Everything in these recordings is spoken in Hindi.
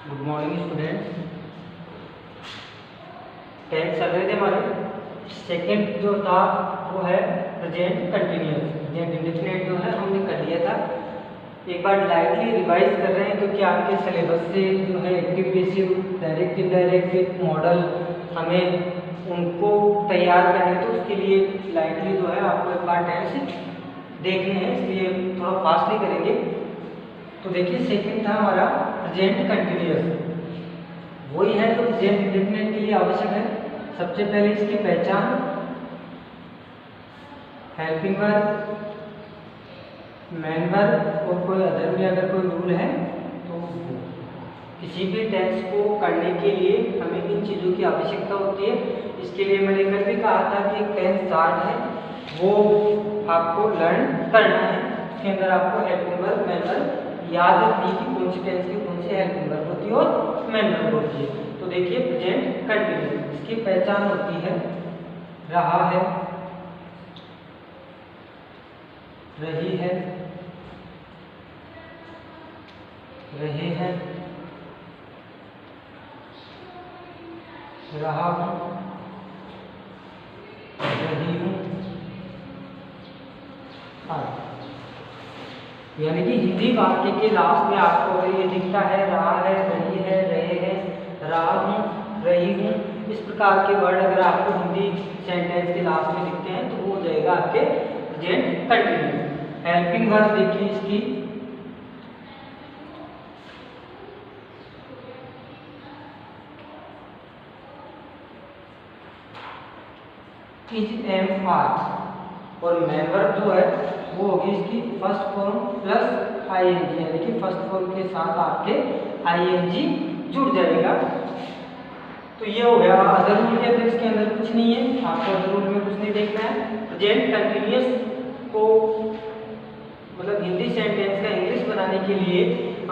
Good morning students. टेंथ चल रहे थे हमारे। सेकंड जो था वो है प्रेजेंट कंटिन्यूअस। प्रेजेंट इंडेफिनिट जो है हमने कर लिया था। एक बार लाइटली रिवाइज कर रहे हैं क्योंकि आपके सिलेबस से जो है active passive direct indirect model हमें उनको तैयार करने, तो उसके लिए लाइटली जो है आपको एक बार टेंस देखने हैं, इसलिए थोड़ा फास्टली करेंगे। तो देखिए सेकंड था हमारा प्रेजेंट कंटिन्यूअस, वही है जो प्रेजेंट इंडेफिनिट के लिए आवश्यक है। सबसे पहले इसकी पहचान, हेल्पिंग वर्ब, मेन वर्ब और कोई अदर में अगर कोई रूल है तो किसी भी टेंस को करने के लिए हमें इन चीज़ों की आवश्यकता होती है। इसके लिए मैंने कल भी कहा था कि एक टेंस चार्ट है वो आपको लर्न करना है। इसके अंदर आपको हेल्पिंग वर्ब, मेन वर्ब याद रखनी कि कौन सी टेंस की कौन सी हेल्पिंग वर्ब होती है और मेन वर्ब होती है। तो देखिए प्रेजेंट कंटिन्यूअस, इसकी पहचान होती है रहा है, रही है, रहे हैं, रहा हूँ, रही हूँ आदि। यानी कि हिंदी वाक्य के लास्ट में आपको अगर ये दिखता है रहा है, रही है, रहे हैं, रहा हूँ, रही हूँ, इस प्रकार के वर्ड अगर आपको हिंदी सेंटेंस के लास्ट में दिखते हैं तो वो हो जाएगा आपके प्रेजेंट कंटिन्यूअस। हेल्पिंग वर्ब देखिए इसकी इज एम आर और मेन वर्ब जो है वो होगी इसकी फर्स्ट फॉर्म प्लस आईएनजी, यानी कि फर्स्ट फॉर्म के साथ आपके आईएनजी जुड़ जाएगा। तो ये हो गया। अदर रूल के अंदर इसके अंदर कुछ नहीं है, आपको अदर रूल में कुछ नहीं देखना है। प्रेजेंट कंटिन्यूअस को मतलब हिंदी सेंटेंस का इंग्लिश बनाने के लिए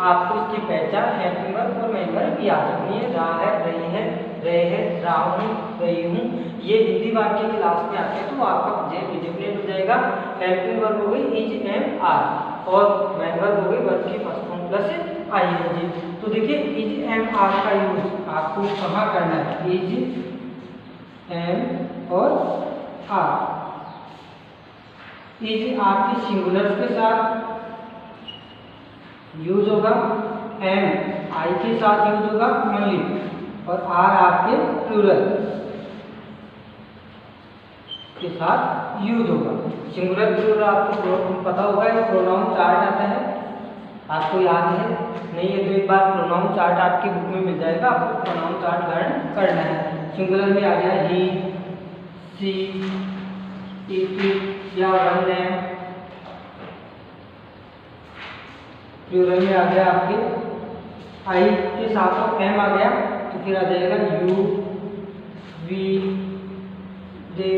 आपको इसकी पहचान, हेल्पिंग वर्ब और मेन वर्ब याद रखनी है। रहा है, रही है, रहे हैं, रहा हूँ, रही हूँ, ये हिंदी वाक्य के लास्ट में आते हैं तो आपका प्रेजेंट इंडेफिनिट हो जाएगा। हेल्पिंग वर्ब हो गई इज एम आर और मेन वर्ब हो गई वर्ब की फर्स्ट फॉर्म प्लस आईएनजी। तो देखिए इज एम आर का यूज आपको कहाँ करना है, इज एम और आर। इज आपकी सिंगुलर के साथ यूज होगा, एम आई के साथ यूज होगा ओनली और आर आपके प्लूरल के साथ यूज होगा। सिंगुलर प्लूरल आपको पता होगा, एक प्रोनाउन चार्ट आता है, आपको याद है नहीं है तो एक बार प्रोनाउन चार्ट आपकी बुक में मिल जाएगा, आपको प्रोनाउन चार्ट लर्न करना है। सिंगुलर में आ गया ही, सी, इट या वन नेम। प्लूरल में आ गया आपके आई के साथ तो एम आ गया तो फिर आ जाएगा यू, वी, दे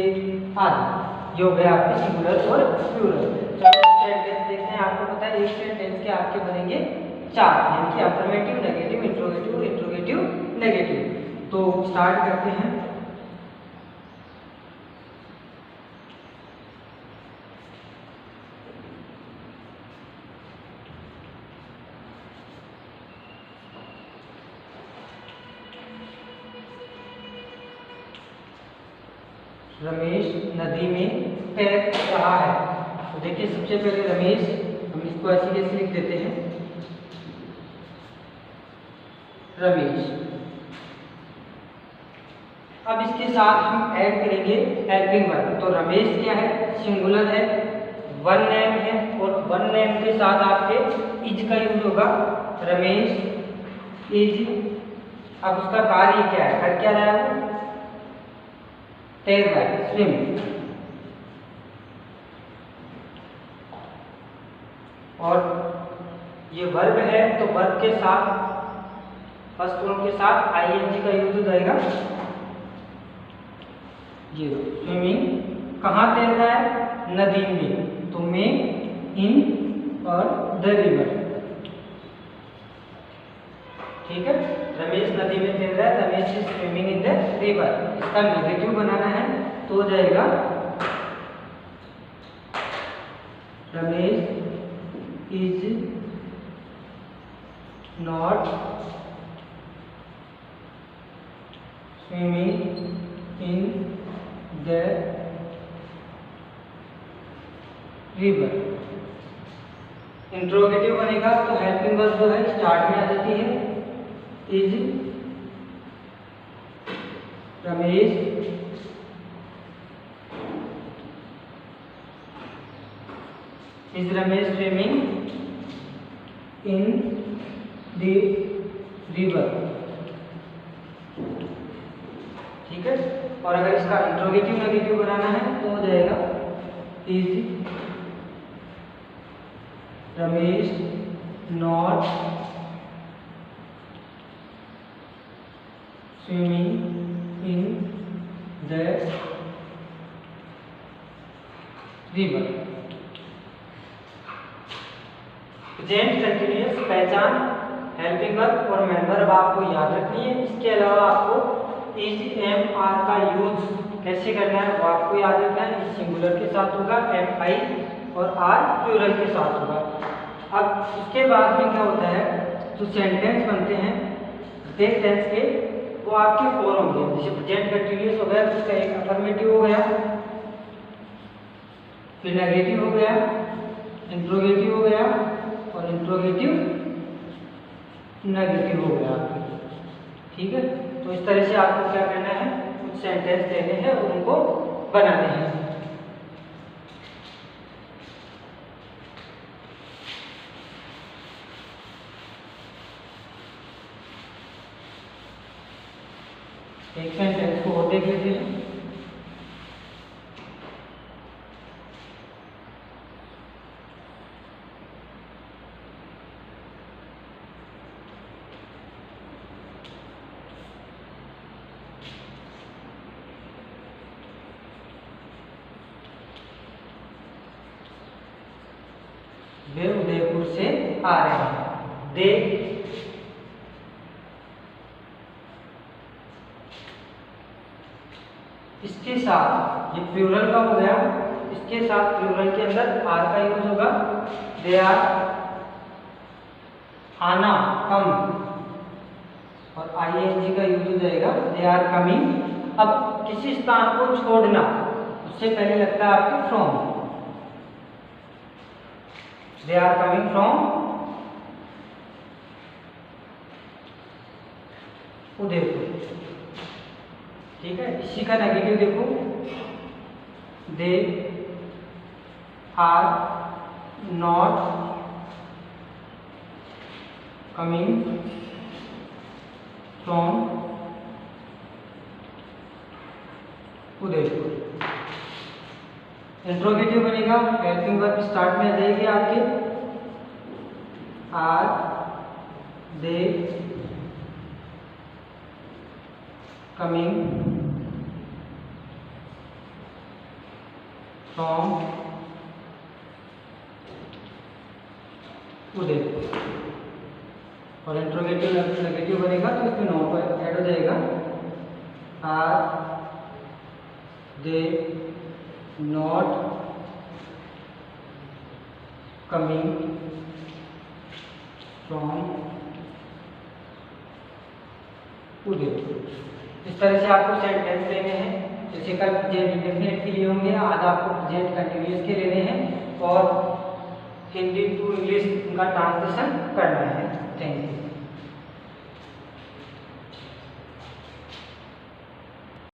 आदि। ये हो गया आपके सिंगुलर और प्लूरल। सेंटेंस देखते हैं, आपको पता है एक सेंटेंस के आपके बनेंगे चार, यानी कि affirmative, negative, interrogative, interrogative, negative. तो स्टार्ट करते हैं। रमेश नदी में तैर रहा है। तो देखिए सबसे पहले रमेश, हम इसको ऐसे कैसे लिख देते हैं, रमेश। अब इसके साथ हम ऐड करेंगे हेल्पिंग वर्ब। तो रमेश क्या है, सिंगुलर है, वन नेम है और वन नेम के साथ आपके इज का यूज होगा, रमेश इज। अब उसका कार्य क्या है, कर क्या रहा है, तैर रहा है, स्विम। और ये वर्ब है तो वर्ब के साथ फर्स्ट फॉर्म के साथ आईएनजी का यूज हो जाएगा। ये स्विमिंग, कहाँ तैर रहा है, नदी में, तो में, इन और द रिवर। ठीक है, रमेश नदी में तैर रहा है, Ramesh is swimming in the river. इसका नेगेटिव बनाना है तो हो जाएगा Ramesh is not swimming in the river. Interrogative बनेगा तो हेल्पिंग वर्ब जो है स्टार्ट में आ जाती है, is Ramesh swimming in the river. ठीक है। और अगर इसका इंट्रोगेटिव नेगेटिव बनाना है तो हो जाएगा is Ramesh not swimming in the river. Present continuous पहचान, हेल्पिंग वर्ब और मेन वर्ब आपको याद रखनी है। इसके अलावा आपको इज एम आर का यूज कैसे करना है वो आपको याद रखना है। इज सिंगुलर के साथ होगा, एम आई और आर प्लूरल के साथ होगा। अब उसके बाद में क्या होता है, जो सेंटेंस बनते हैं प्रत्येक टेंस के वो आपके फोर होंगे। जैसे प्रेजेंट कंटिन्यूअस हो गया तो उसका एक अफर्मेटिव हो गया, फिर नेगेटिव हो गया, इंट्रोगेटिव हो गया और इंट्रोगेटिव नेगेटिव हो गया आपके। ठीक है। तो इस तरह से आपको क्या करना है, कुछ सेंटेंस लेने हैं और उनको बनाने हैं। एक सेंटेंस को और देख लीजिए। वे उदयपुर से आ रहे हैं। दे इसके साथ, ये प्लूरल का हो गया, इसके साथ प्लूरल के अंदर आर का यूज होगा। दे आर आना, कम, और आईएनजी का यूज हो जाएगा दे आर कमिंग। अब किसी स्थान को छोड़ना, उससे पहले लगता है आपके from. They are coming from Udaipur. ठीक है। इसी का नेगेटिव देखो, they are not coming from Udaipur. Interrogative बनेगा, हेल्पिंग वर्ब स्टार्ट में आ जाएगी आपके, are they coming from Udaipur. और इंट्रोगेटिव नेगेटिव बनेगा तो इसमें नॉट ऐड हो जाएगा, are they not coming from Udaipur. इस तरह से आपको सेंटेंस लेने हैं। जैसे कल प्रेजेंट इंडेफिनिट के लिए होंगे, आज आपको प्रेजेंट कंटिन्यूअस के लेने हैं और हिंदी टू इंग्लिश उनका ट्रांसलेशन करना है। Thank you.